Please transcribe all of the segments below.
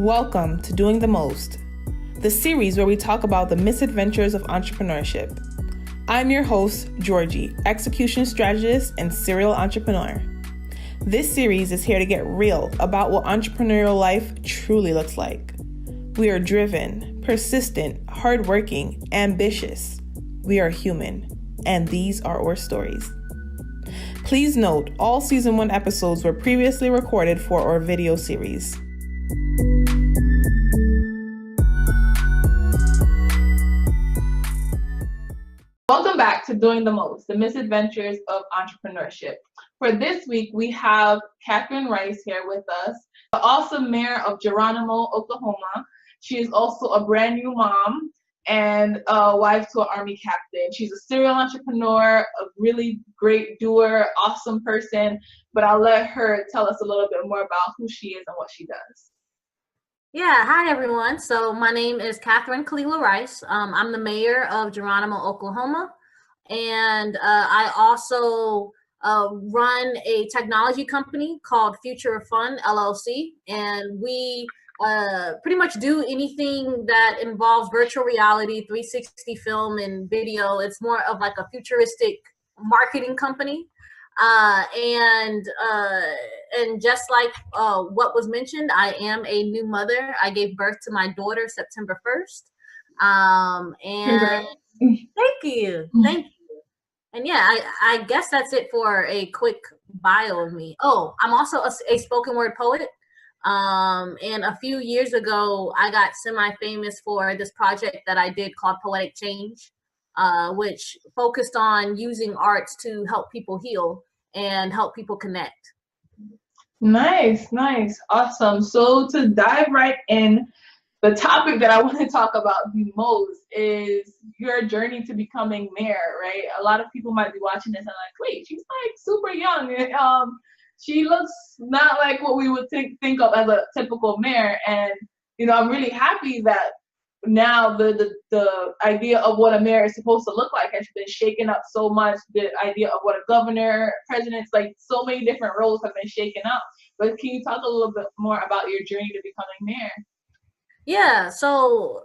Welcome to Doing the Most, the series where we talk about the misadventures of entrepreneurship. I'm your host, Georgie, execution strategist and serial entrepreneur. This series is here to get real about what entrepreneurial life truly looks like. We are driven, persistent, hardworking, ambitious. We are human, and these are our stories. Please note, all Season 1 episodes were previously recorded for our video series. Welcome back to Doing the Most, the misadventures of entrepreneurship. For this week, we have Katherine Rice here with us, the awesome Mayor of Geronimo, Oklahoma. She is also a brand new mom and a wife to an Army captain. She's a serial entrepreneur, a really great doer, awesome person, but I'll let her tell us a little bit more about who she is and what she does. Yeah, hi everyone. So my name is Katherine Rice. I'm the mayor of Geronimo, Oklahoma, and I also run a technology company called Future of Fun, LLC, and we pretty much do anything that involves virtual reality, 360 film and video. It's more of like a futuristic marketing company. And just like what was mentioned, I am a new mother. I gave birth to my daughter September 1st. And thank you. And yeah, I guess that's it for a quick bio of me. Oh, I'm also a spoken word poet. And a few years ago, I got semi-famous for this project that I did called Poetic Change, which focused on using arts to help people heal and help people connect. Nice, awesome. So to dive right in, the topic that I want to talk about the most is your journey to becoming mayor, right? A lot of people might be watching this and like, wait, she's like super young. She looks not like what we would think of as a typical mayor. And, you know, I'm really happy that now the idea of what a mayor is supposed to look like has been shaken up so much. The idea of what a governor, president's, like so many different roles have been shaken up. But can you talk a little bit more about your journey to becoming mayor? Yeah, so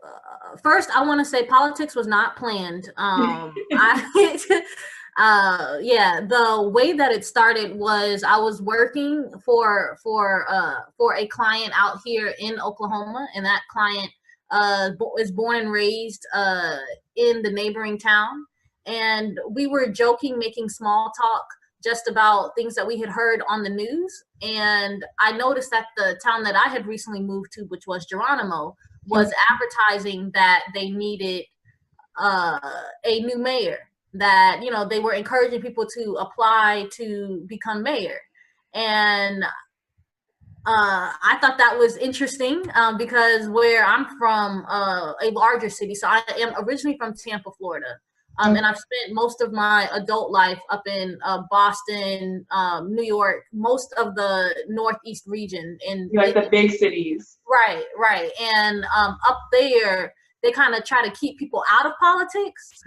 first I want to say politics was not planned. The way that it started was I was working for a client out here in Oklahoma, and that client is born and raised in the neighboring town, and we were joking, making small talk just about things that we had heard on the news. And I noticed that the town that I had recently moved to, which was Geronimo, was advertising that they needed a new mayor, that, you know, they were encouraging people to apply to become mayor. And I thought that was interesting because where I'm from, a larger city, so I am originally from Tampa, Florida. And I've spent most of my adult life up in Boston, New York, most of the Northeast region. Like the big cities. Right. And up there, they kind of try to keep people out of politics.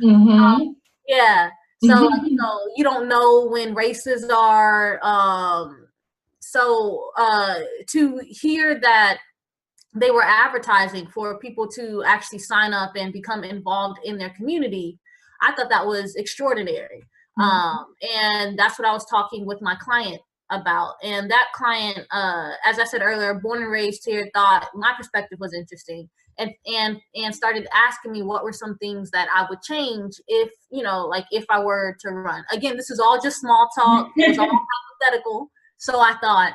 Yeah. So, you know, you don't know when races are. So to hear that they were advertising for people to actually sign up and become involved in their community, I thought that was extraordinary. And that's what I was talking with my client about. And that client, as I said earlier, born and raised here, thought my perspective was interesting, and started asking me what were some things that I would change if, you know, like if I were to run. Again, this is all just small talk. It was all hypothetical. So I thought,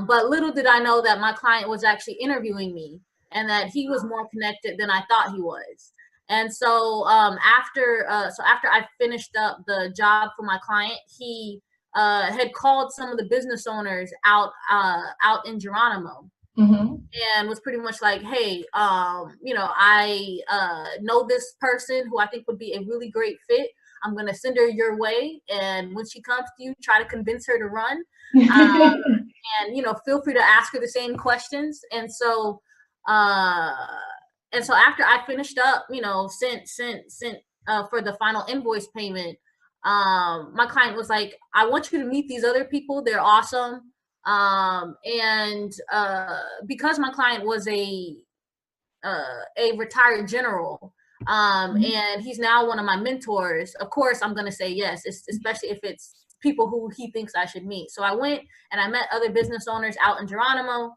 but little did I know that my client was actually interviewing me and that he was more connected than I thought he was. And so after I finished up the job for my client, he had called some of the business owners out in Geronimo, and was pretty much like, hey, you know, I know this person who I think would be a really great fit. I'm going to send her your way. And when she comes to you, try to convince her to run. And, you know, feel free to ask her the same questions. And so after I finished up, you know, sent for the final invoice payment, my client was like, I want you to meet these other people. They're awesome. And because my client was a retired general, and he's now one of my mentors, of course I'm going to say yes, especially if it's people who he thinks I should meet. So I went and I met other business owners out in Geronimo.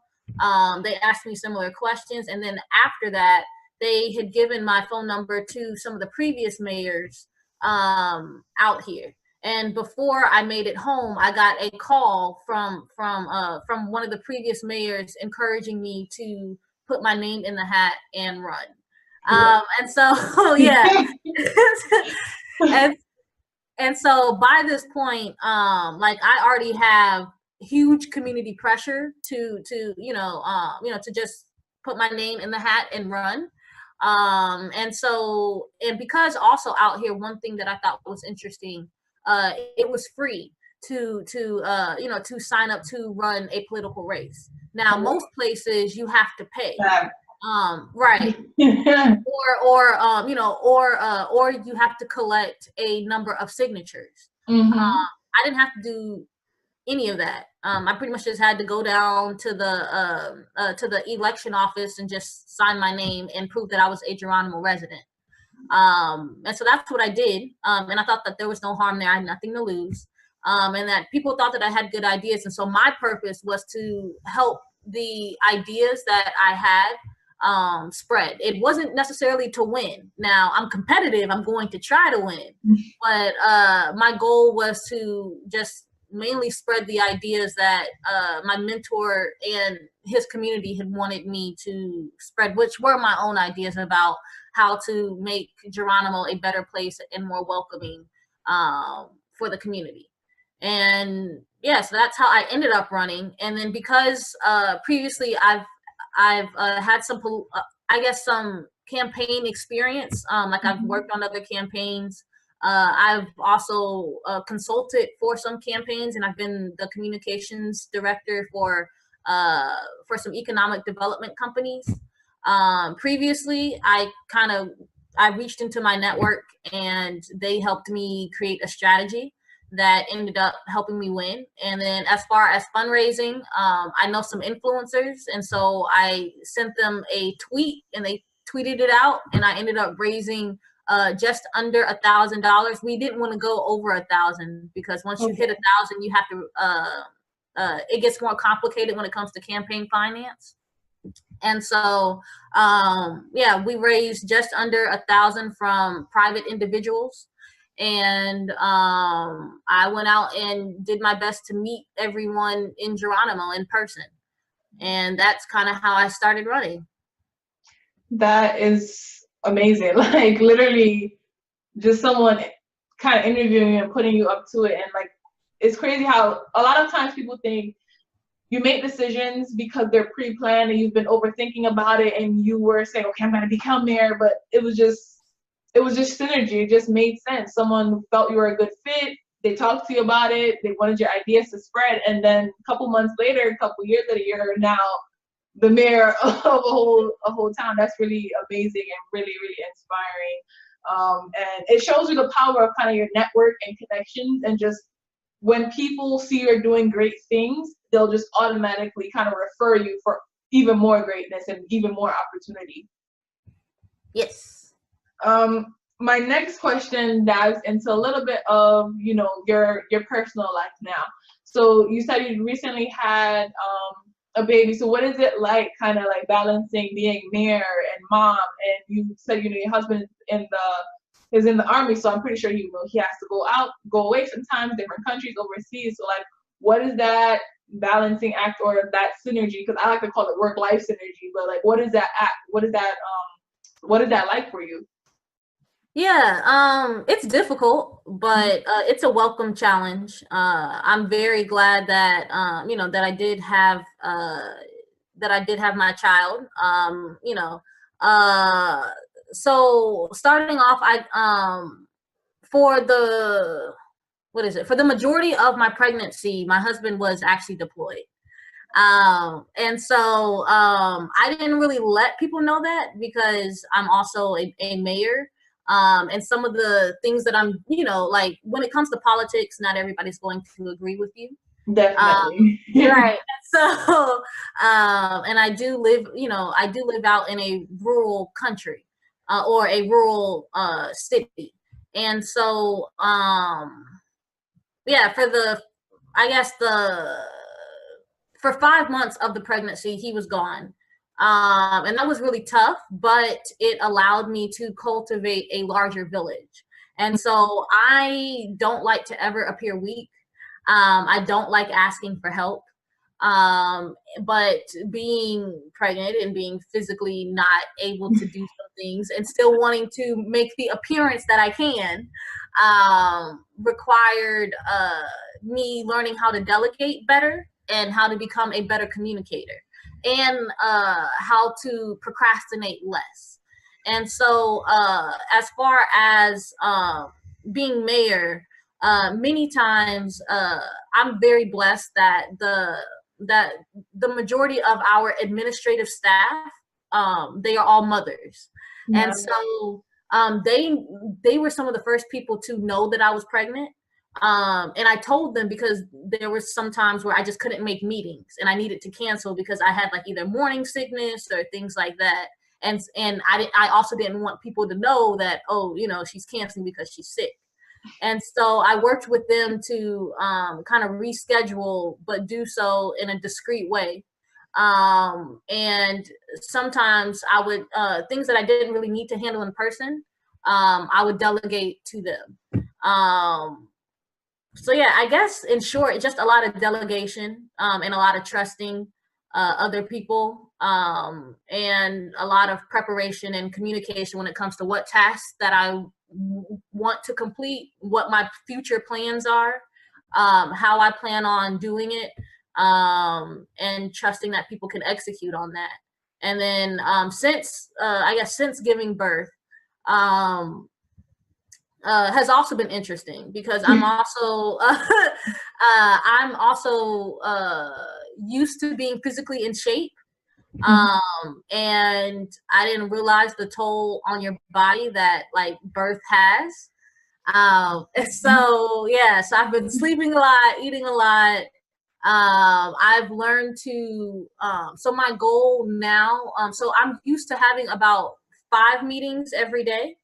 They asked me similar questions, and then after that, they had given my phone number to some of the previous mayors out here. And before I made it home, I got a call from one of the previous mayors encouraging me to put my name in the hat and run. And so, yeah. and so by this point, like I already have huge community pressure to to just put my name in the hat and run. And because also out here, one thing that I thought was interesting, it was free to sign up to run a political race. Now, most places you have to pay. Right. or you have to collect a number of signatures. I didn't have to do any of that. I pretty much just had to go down to the election office and just sign my name and prove that I was a Geronimo resident. And so that's what I did. And I thought that there was no harm there. I had nothing to lose. And that people thought that I had good ideas. And so my purpose was to help the ideas that I had spread. It wasn't necessarily to win. Now, I'm competitive. I'm going to try to win. But my goal was to just mainly spread the ideas that my mentor and his community had wanted me to spread, which were my own ideas about how to make Geronimo a better place and more welcoming for the community. And yeah, so that's how I ended up running. And then because previously I've had some, some campaign experience. Like I've worked on other campaigns. I've also consulted for some campaigns, and I've been the communications director for some economic development companies. Previously, I reached into my network, and they helped me create a strategy that ended up helping me win. And then as far as fundraising, I know some influencers, and so I sent them a tweet, and they tweeted it out, and I ended up raising just under $1,000. We didn't want to go over 1,000 because once you hit 1,000, you have to. It gets more complicated when it comes to campaign finance. And so, we raised just under 1,000 from private individuals. And I went out and did my best to meet everyone in Geronimo in person. And that's kind of how I started running. That is amazing. Like literally just someone kind of interviewing you and putting you up to it. And like, it's crazy how a lot of times people think you make decisions because they're pre-planned and you've been overthinking about it and you were saying, okay, I'm going to become mayor, but it was just synergy. It just made sense. Someone felt you were a good fit. They talked to you about it. They wanted your ideas to spread. And then a couple months later, a couple years later, you're now the mayor of a whole town. That's really amazing and really, really inspiring. And it shows you the power of kind of your network and connections. And just when people see you're doing great things, they'll just automatically kind of refer you for even more greatness and even more opportunity. Yes. My next question dives into a little bit of, your personal life now. So you said you recently had a baby. So what is it like kind of like balancing being mayor and mom? And you said, your husband is in the army. So I'm pretty sure he has to go away sometimes, different countries, overseas. So like, what is that balancing act or that synergy? Because I like to call it work-life synergy, but like, what is that act? What is that like for you? Yeah, it's difficult, but it's a welcome challenge. I'm very glad that that I did have my child. So starting off, for the majority of my pregnancy, my husband was actually deployed. And so I didn't really let people know that because I'm also a mayor. And some of the things that I'm, like when it comes to politics, not everybody's going to agree with you. Definitely. Right. So, and I do live, I do live out in a rural country, or a rural city. And so, yeah, I guess for 5 months of the pregnancy, he was gone. And that was really tough, but it allowed me to cultivate a larger village. And so I don't like to ever appear weak. I don't like asking for help. But being pregnant and being physically not able to do some things and still wanting to make the appearance that I can, required me learning how to delegate better and how to become a better communicator, and how to procrastinate less. And so, as far as being mayor, many times I'm very blessed that the majority of our administrative staff, they are all mothers. Yeah. And so they were some of the first people to know that I was pregnant. And I told them because there was some times where I just couldn't make meetings and I needed to cancel because I had like either morning sickness or things like that. And I also didn't want people to know that, oh, she's canceling because she's sick. And so I worked with them to kind of reschedule, but do so in a discreet way. And sometimes I would, things that I didn't really need to handle in person, I would delegate to them. So yeah, I guess in short, just a lot of delegation, and a lot of trusting other people, and a lot of preparation and communication when it comes to what tasks that I want to complete, what my future plans are, how I plan on doing it, and trusting that people can execute on that. And then since giving birth, has also been interesting because I'm also used to being physically in shape. And I didn't realize the toll on your body that like birth has. So I've been sleeping a lot, eating a lot. I've learned to, so my goal now, so I'm used to having about 5 meetings every day.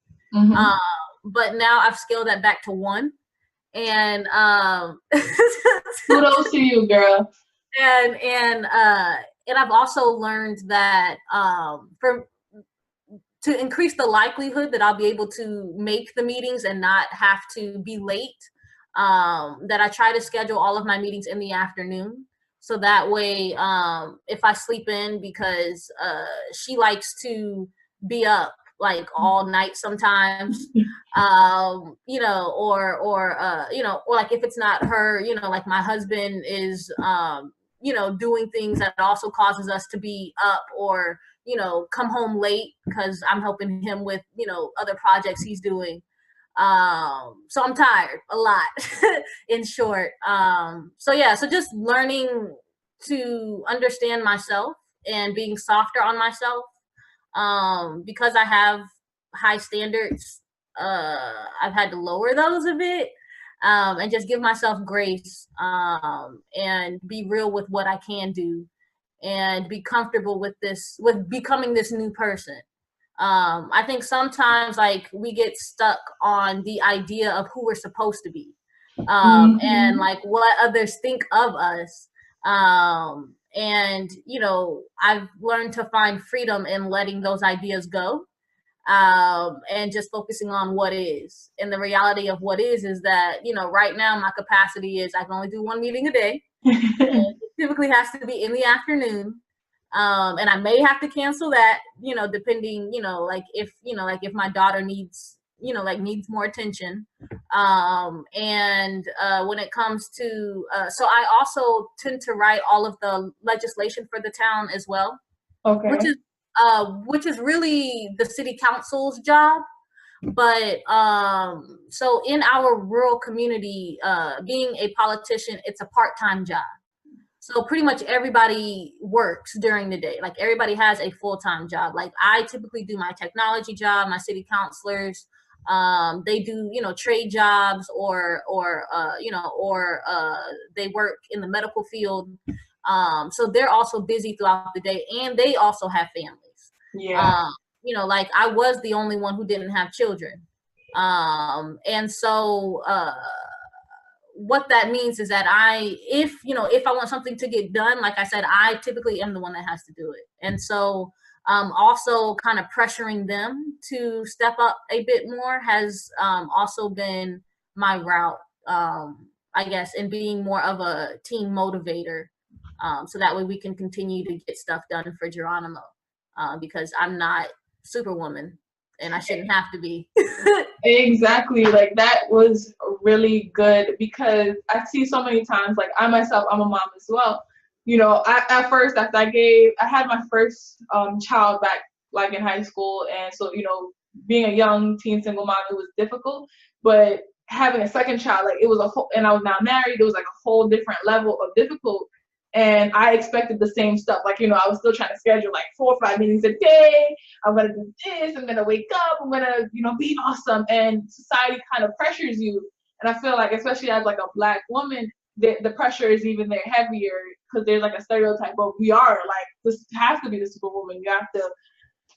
But now I've scaled that back to 1. And kudos to you, girl. And I've also learned that to increase the likelihood that I'll be able to make the meetings and not have to be late, that I try to schedule all of my meetings in the afternoon. So that way, if I sleep in, because she likes to be up like all night sometimes, or like if it's not her, like my husband is, doing things that also causes us to be up, or, come home late because I'm helping him with, other projects he's doing. So I'm tired a lot, in short. So just learning to understand myself and being softer on myself. Because I have high standards, I've had to lower those a bit, and just give myself grace, and be real with what I can do, and be comfortable with becoming this new person. I think sometimes like we get stuck on the idea of who we're supposed to be, and like what others think of us. And, I've learned to find freedom in letting those ideas go, and just focusing on what is. And the reality of what is that, right now my capacity is I can only do 1 meeting a day. It typically has to be in the afternoon. And I may have to cancel that, depending, like if my daughter needs more attention. And when it comes to, so I also tend to write all of the legislation for the town as well. Okay. Which is really the city council's job. But so in our rural community, being a politician, it's a part-time job. So pretty much everybody works during the day. Like everybody has a full-time job. Like I typically do my technology job, my city councilors, They do, trade jobs, or they work in the medical field. So they're also busy throughout the day, and they also have families. Yeah. Like I was the only one who didn't have children. And so what that means is that if I want something to get done, like I said, I typically am the one that has to do it. And so also kind of pressuring them to step up a bit more has also been my route, I guess, in being more of a team motivator. So that way we can continue to get stuff done for Geronimo, because I'm not Superwoman, and I shouldn't have to be. Exactly. Like that was really good, because I see so many times, like I myself, I'm a mom as well. At first, after I had my first child back like in high school, and so being a young teen single mom, it was difficult. But having a second child, like it was a whole, and I was now married, it was like a whole different level of difficult. And I expected the same stuff. Like, I was still trying to schedule like 4 or 5 meetings a day. I'm going to do this. I'm going to wake up. I'm going to, be awesome. And society kind of pressures you. And I feel like, especially as like a Black woman, the pressure is even there heavier, because there's like a stereotype of we are like, this has to be the Superwoman. You have to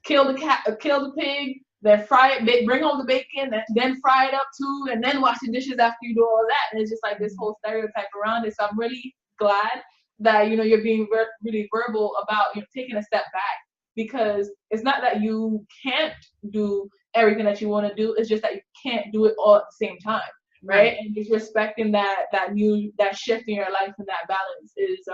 kill the pig, then fry it, bring home the bacon, then fry it up too, and then wash the dishes after you do all that. And it's just like this whole stereotype around it. So I'm really glad that you're being really verbal about taking a step back, because it's not that you can't do everything that you want to do, it's just that you can't do it all at the same time, right? And just respecting that shift in your life, and that balance is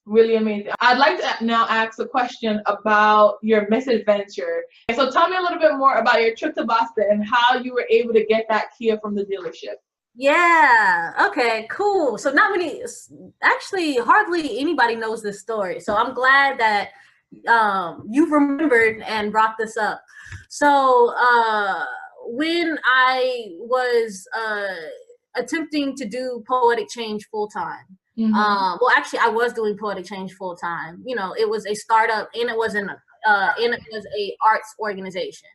really amazing. I'd like to now ask a question about your misadventure. So tell me a little bit more about your trip to Boston and how you were able to get that Kia from the dealership. Yeah. Okay, cool. So hardly anybody knows this story. So I'm glad that you remembered and brought this up. So when I was attempting to do Poetic Change full time, well, actually, I was doing Poetic Change full time. It was a startup, and it was a arts organization.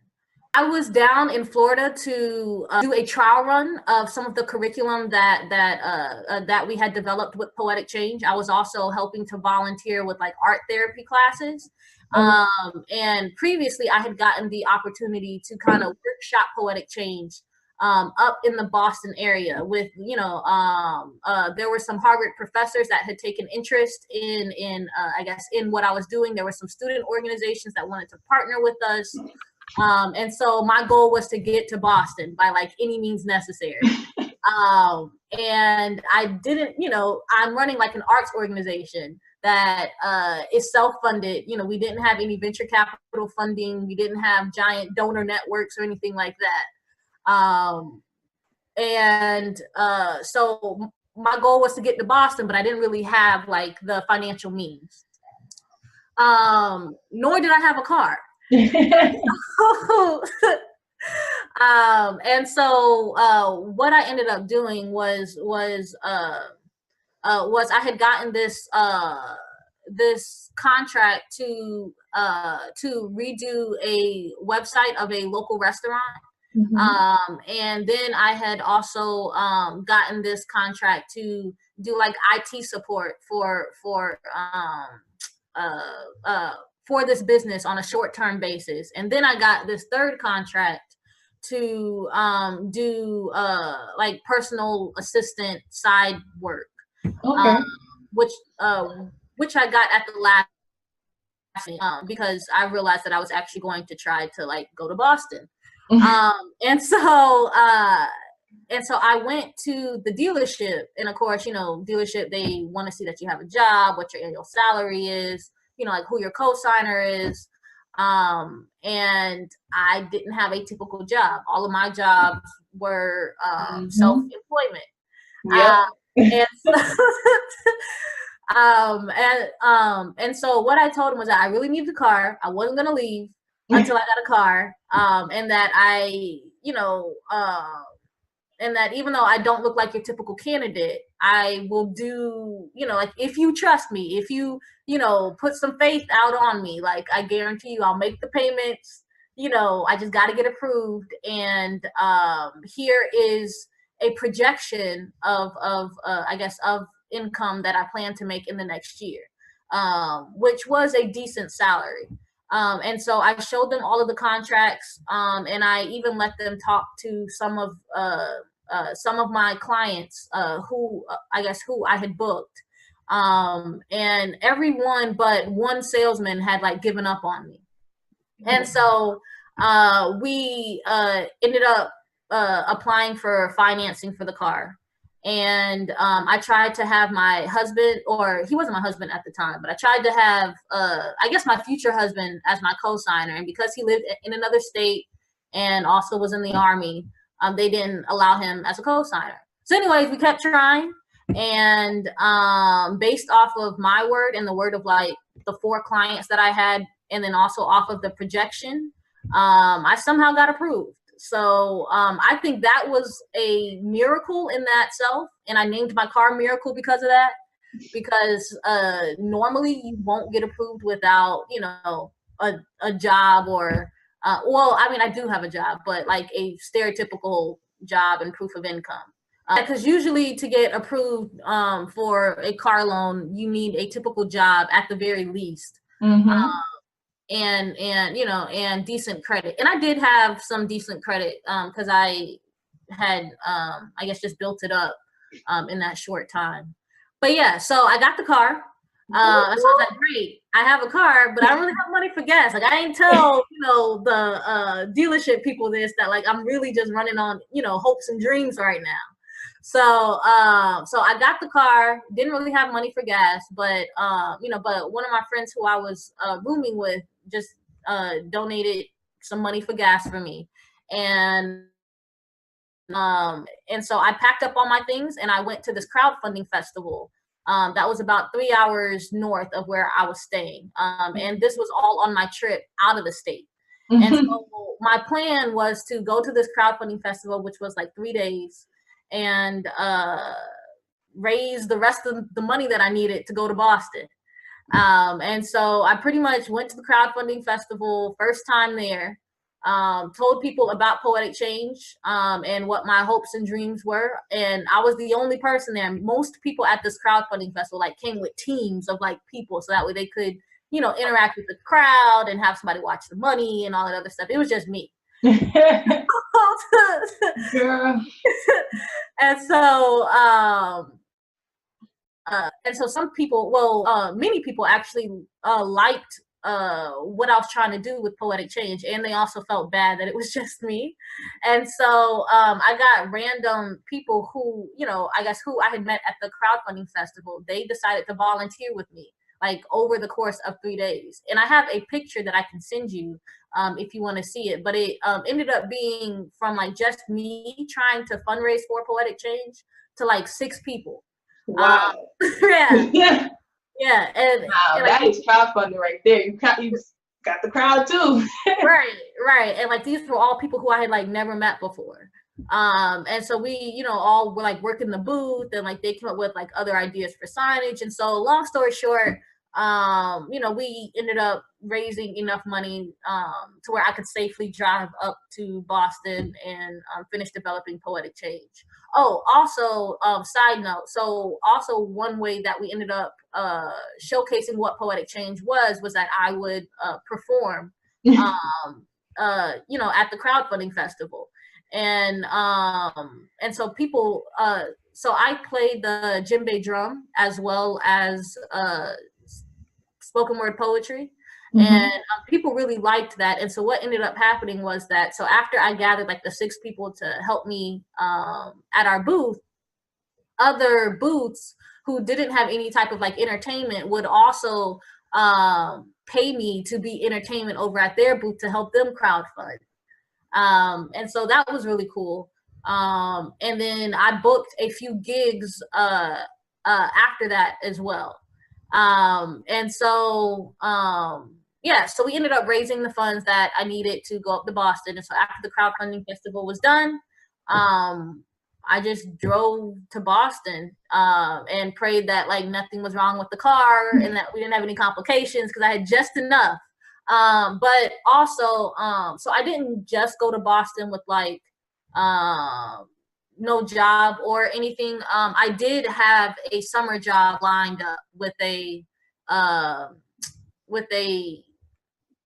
I was down in Florida to do a trial run of some of the curriculum that we had developed with Poetic Change. I was also helping to volunteer with like art therapy classes. And previously I had gotten the opportunity to kind of workshop Poetic Change up in the Boston area with, there were some Harvard professors that had taken interest in I guess, in what I was doing. There were some student organizations that wanted to partner with us. And so my goal was to get to Boston by like any means necessary. And I didn't, I'm running like an arts organization that is self-funded. We didn't have any venture capital funding. We didn't have giant donor networks or anything like that. So my goal was to get to Boston, but I didn't really have like the financial means. Nor did I have a car. And so what I ended up doing was I had gotten this contract to redo a website of a local restaurant. And then I had also gotten this contract to do like IT support for this business on a short-term basis. And then I got this third contract to do like personal assistant side work, which I got at the last because I realized that I was actually going to try to like go to Boston. And so I went to the dealership, and of course, dealership, they want to see that you have a job, what your annual salary is, like who your co-signer is. And I didn't have a typical job. All of my jobs were self-employment. And so what I told him was that I really needed a car. I wasn't going to leave until I got a car. And that and that even though I don't look like your typical candidate, I will do, like if you trust me, if you, put some faith out on me, like I guarantee you I'll make the payments, you know, I just got to get approved. And here is a projection of I guess, of income that I plan to make in the next year, which was a decent salary. And so I showed them all of the contracts, and I even let them talk to some of my clients, who I had booked. And everyone but one salesman had like given up on me. And so we ended up applying for financing for the car. And I tried to have my husband, or he wasn't my husband at the time, but I tried to have, I guess, my future husband as my co-signer. And because he lived in another state and also was in the Army, they didn't allow him as a co-signer. So anyways, we kept trying. And based off of my word and the word of like the 4 clients that I had, and then also off of the projection, I somehow got approved. So I think that was a miracle in that self. And I named my car Miracle because of that, because normally you won't get approved without, you know, a job, or, well, I mean, I do have a job, but like a stereotypical job and proof of income. Because usually to get approved for a car loan, you need a typical job at the very least. Mm-hmm. And you know, and decent credit. And I did have some decent credit because I had I guess just built it up in that short time. But yeah, so I got the car. So I was like, great, I have a car, but I don't really have money for gas. Like, I ain't tell, you know, the dealership people this, that like I'm really just running on, you know, hopes and dreams right now. So so I got the car, didn't really have money for gas, but you know, but one of my friends who I was rooming with just donated some money for gas for me. And so I packed up all my things and I went to this crowdfunding festival that was about 3 hours north of where I was staying. And this was all on my trip out of the state. And so my plan was to go to this crowdfunding festival, which was like 3 days, and raise the rest of the money that I needed to go to Boston. And so I pretty much went to the crowdfunding festival, first time there, told people about Poetic Change and what my hopes and dreams were. And I was the only person there. Most people at this crowdfunding festival like came with teams of like people, so that way they could, you know, interact with the crowd and have somebody watch the money and all that other stuff. It was just me. And so some people, well, many people actually liked what I was trying to do with Poetic Change, and they also felt bad that it was just me. And so I got random people who, you know, I guess who I had met at the crowdfunding festival. They decided to volunteer with me, like over the course of 3 days. And I have a picture that I can send you if you want to see it. But it ended up being from like just me trying to fundraise for Poetic Change to like 6 people. Wow. Yeah. Yeah. And, wow, and that like, is crowdfunding right there. You got the crowd too. Right. And like these were all people who I had like never met before. And so we, you know, all were like working the booth, and like they came up with like other ideas for signage. And so long story short, you know, we ended up raising enough money to where I could safely drive up to Boston and finish developing Poetic Change. Oh, also, side note, so also one way that we ended up showcasing what Poetic Change was that I would perform, you know, at the crowdfunding festival. And so people, so I played the djembe drum as well as spoken word poetry. And people really liked that. And so what ended up happening was that, so after I gathered like the 6 people to help me at our booth, other booths who didn't have any type of like entertainment would also pay me to be entertainment over at their booth to help them crowdfund. And so that was really cool. And then I booked a few gigs after that as well. And so yeah, so we ended up raising the funds that I needed to go up to Boston. And so after the crowdfunding festival was done, I just drove to Boston and prayed that like nothing was wrong with the car and that we didn't have any complications, because I had just enough But also, so I didn't just go to Boston with like no job or anything. I did have a summer job lined up with a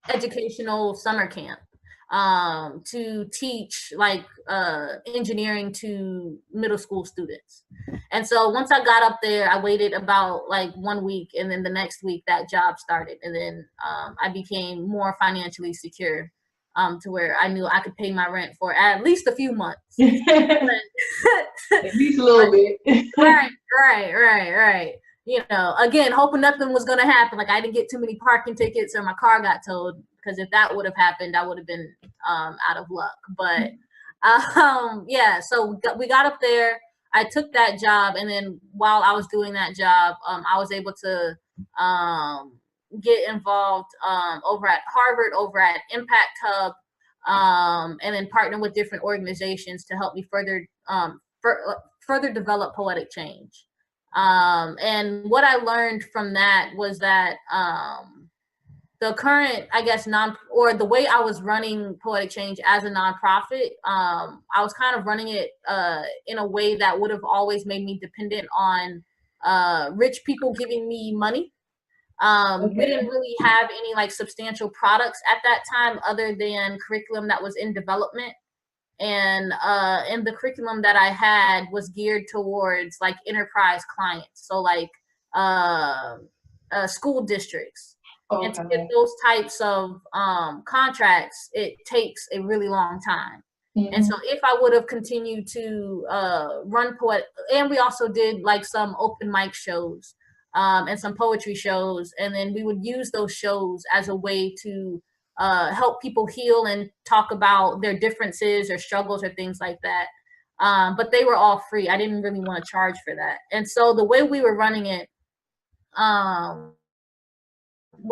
educational summer camp to teach like engineering to middle school students. And so once I got up there, I waited about like 1 week, and then the next week that job started, and then I became more financially secure to where I knew I could pay my rent for at least a few months. At least a little bit. Right. You know, again, hoping nothing was going to happen. Like I didn't get too many parking tickets or my car got towed, because if that would have happened, I would have been out of luck. But yeah, so we got up there. I took that job, and then while I was doing that job, I was able to get involved over at Harvard, over at Impact Hub, and then partner with different organizations to help me further develop poetic change. And what I learned from that was that the current, I guess, the way I was running Poetic Change as a nonprofit, I was kind of running it in a way that would have always made me dependent on rich people giving me money. We didn't really have any like substantial products at that time other than curriculum that was in development. And the curriculum that I had was geared towards like enterprise clients. So like school districts. And to get those types of contracts, it takes a really long time. And so if I would have continued to run and we also did like some open mic shows and some poetry shows, and then we would use those shows as a way to help people heal and talk about their differences or struggles or things like that. But they were all free. I didn't really want to charge for that. And so the way we were running it,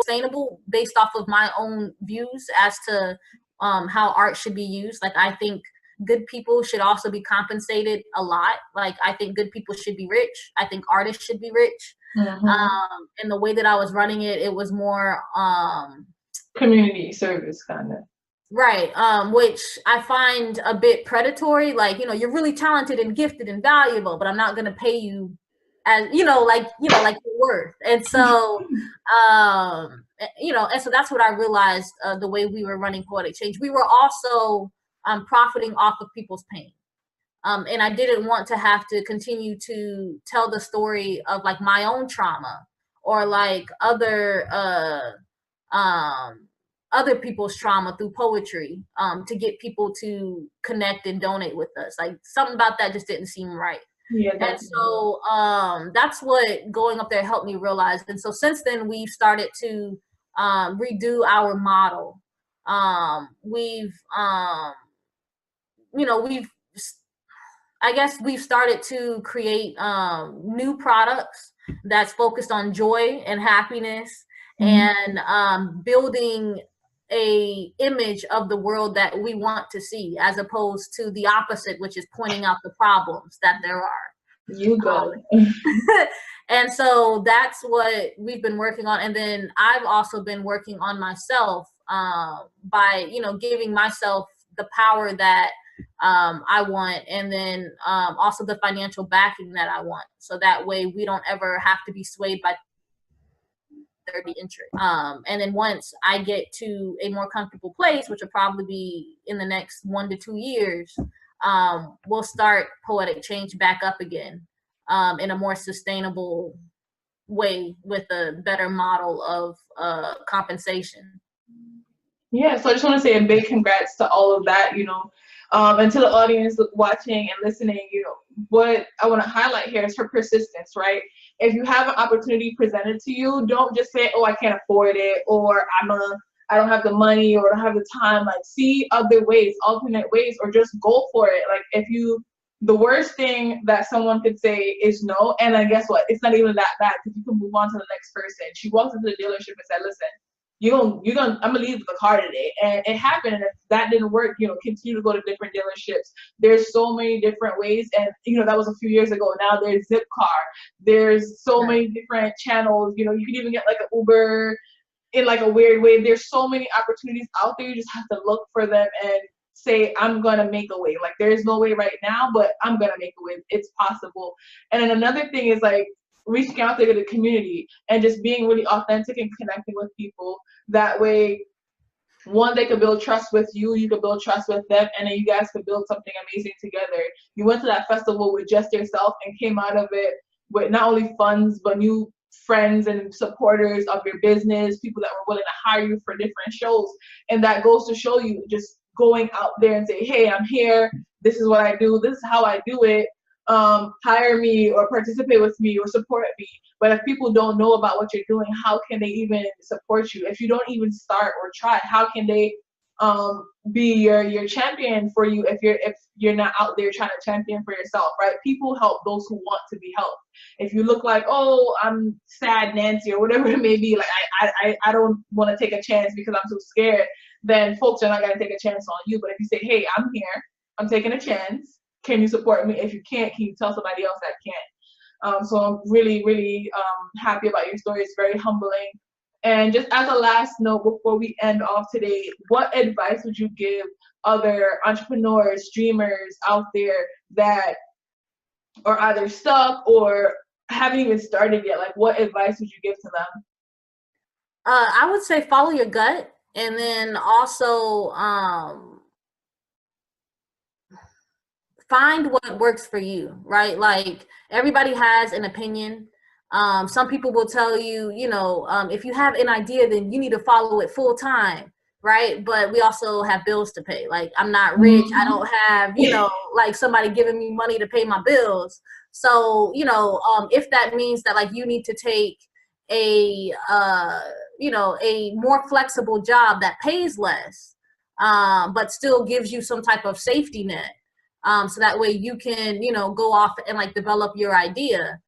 sustainable based off of my own views as to how art should be used. Like I think good people should also be compensated a lot. Like I think good people should be rich. I think artists should be rich. And the way that I was running it, it was more community service kind of. Right, which I find a bit predatory. Like, you know, you're really talented and gifted and valuable, but I'm not going to pay you as, like your worth. And so, and so that's what I realized the way we were running Poetic Change. We were also profiting off of people's pain. And I didn't want to have to continue to tell the story of like my own trauma or like other people's trauma through poetry to get people to connect and donate with us. Like something about that just didn't seem right. Yeah, and so that's what going up there helped me realize. And so since then we've started to redo our model. We've started to create new products that's focused on joy and happiness and building a image of the world that we want to see, as opposed to the opposite, which is pointing out the problems that there are. You go. And so that's what we've been working on. And then I've also been working on myself by, giving myself the power that I want, and then also the financial backing that I want. So that way we don't ever have to be swayed by interest. And then once I get to a more comfortable place, which will probably be in the next 1 to 2 years, we'll start Poetic Change back up again in a more sustainable way with a better model of compensation. Yeah, so I just want to say a big congrats to all of that, and to the audience watching and listening. What I want to highlight here is her persistence, right? If you have an opportunity presented to you, don't just say, oh, I can't afford it, or I don't have the money, or I don't have the time. Like, see other ways, alternate ways, or just go for it. Like, the worst thing that someone could say is no, and then guess what? It's not even that bad, because you can move on to the next person. She walked into the dealership and said, listen, I'm gonna leave the car today. And it happened. And if that didn't work, continue to go to different dealerships. There's so many different ways. And that was a few years ago. Now there's Zipcar. There's so many different channels. You can even get like an Uber in like a weird way. There's so many opportunities out there. You just have to look for them and say, I'm gonna make a way. Like, there's no way right now, but I'm gonna make a way. It's possible. And then another thing is like reaching out to the community and just being really authentic and connecting with people. That way, one, they could build trust with you, you could build trust with them, and then you guys could build something amazing together. You went to that festival with just yourself and came out of it with not only funds, but new friends and supporters of your business, people that were willing to hire you for different shows. And that goes to show you, just going out there and say, hey, I'm here, this is what I do, this is how I do it, hire me or participate with me or support me. But if people don't know about what you're doing, how can they even support you? If you don't even start or try, how can they be your champion for you if you're not out there trying to champion for yourself, right? People help those who want to be helped. If you look like, oh, I'm sad Nancy or whatever it may be, like I don't want to take a chance because I'm too scared, then folks are not going to take a chance on you. But if you say, hey, I'm here, I'm taking a chance, can you support me? If you can't, can you tell somebody else that can't? So I'm really, really happy about your story. It's very humbling. And just as a last note before we end off today, what advice would you give other entrepreneurs, dreamers out there that are either stuck or haven't even started yet? Like, what advice would you give to them? I would say follow your gut, and then also find what works for you, right? Like, everybody has an opinion. Some people will tell you, if you have an idea, then you need to follow it full time, right? But we also have bills to pay. Like, I'm not rich. I don't have, like somebody giving me money to pay my bills. So, if that means that like you need to take a more flexible job that pays less, but still gives you some type of safety net. So that way you can, go off and like develop your idea.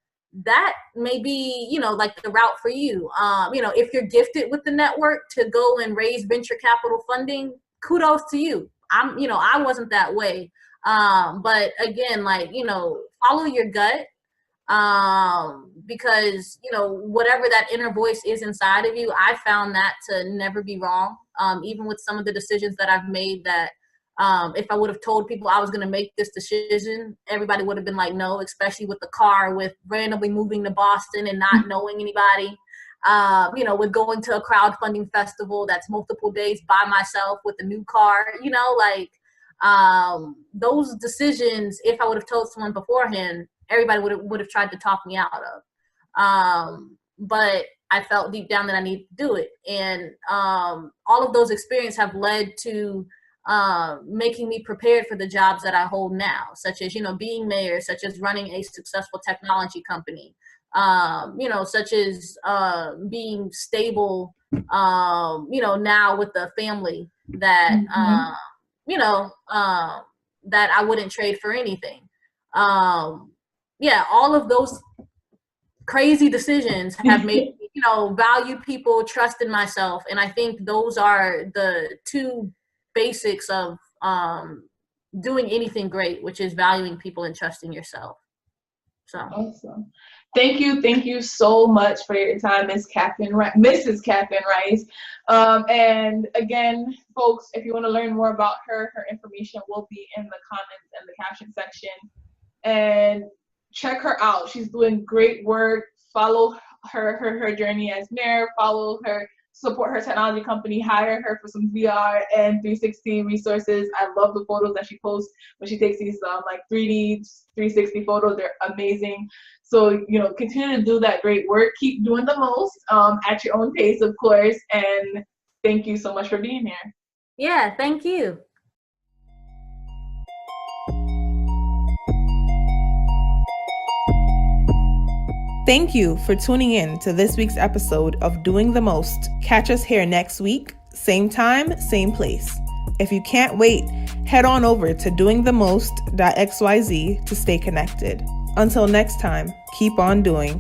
That may be, like the route for you. If you're gifted with the network to go and raise venture capital funding, kudos to you. I wasn't that way. But again, like, follow your gut, because, whatever that inner voice is inside of you, I found that to never be wrong. Even with some of the decisions that I've made that, if I would have told people I was going to make this decision, everybody would have been like, no, especially with the car, with randomly moving to Boston and not knowing anybody, with going to a crowdfunding festival that's multiple days by myself with a new car, those decisions, if I would have told someone beforehand, everybody would have tried to talk me out of. But I felt deep down that I needed to do it. And all of those experiences have led to making me prepared for the jobs that I hold now, such as, being mayor, such as running a successful technology company, such as being stable, now with a family that, that I wouldn't trade for anything. All of those crazy decisions have made me, value people, trust in myself. And I think those are the two basics of doing anything great, which is valuing people and trusting yourself. So awesome. Thank you so much for your time, Mrs. Katherine Rice. And again, folks, if you want to learn more about her information will be in the comments and the caption section. And check her out. She's doing great work. Follow her journey as mayor. Follow her. Support her technology company, hire her for some VR and 360 resources. I love the photos that she posts when she takes these like 3D 360 photos. They're amazing. So, continue to do that great work. Keep doing the most at your own pace, of course. And thank you so much for being here. Yeah, thank you. Thank you for tuning in to this week's episode of Doing the Most. Catch us here next week, same time, same place. If you can't wait, head on over to doingthemost.xyz to stay connected. Until next time, keep on doing.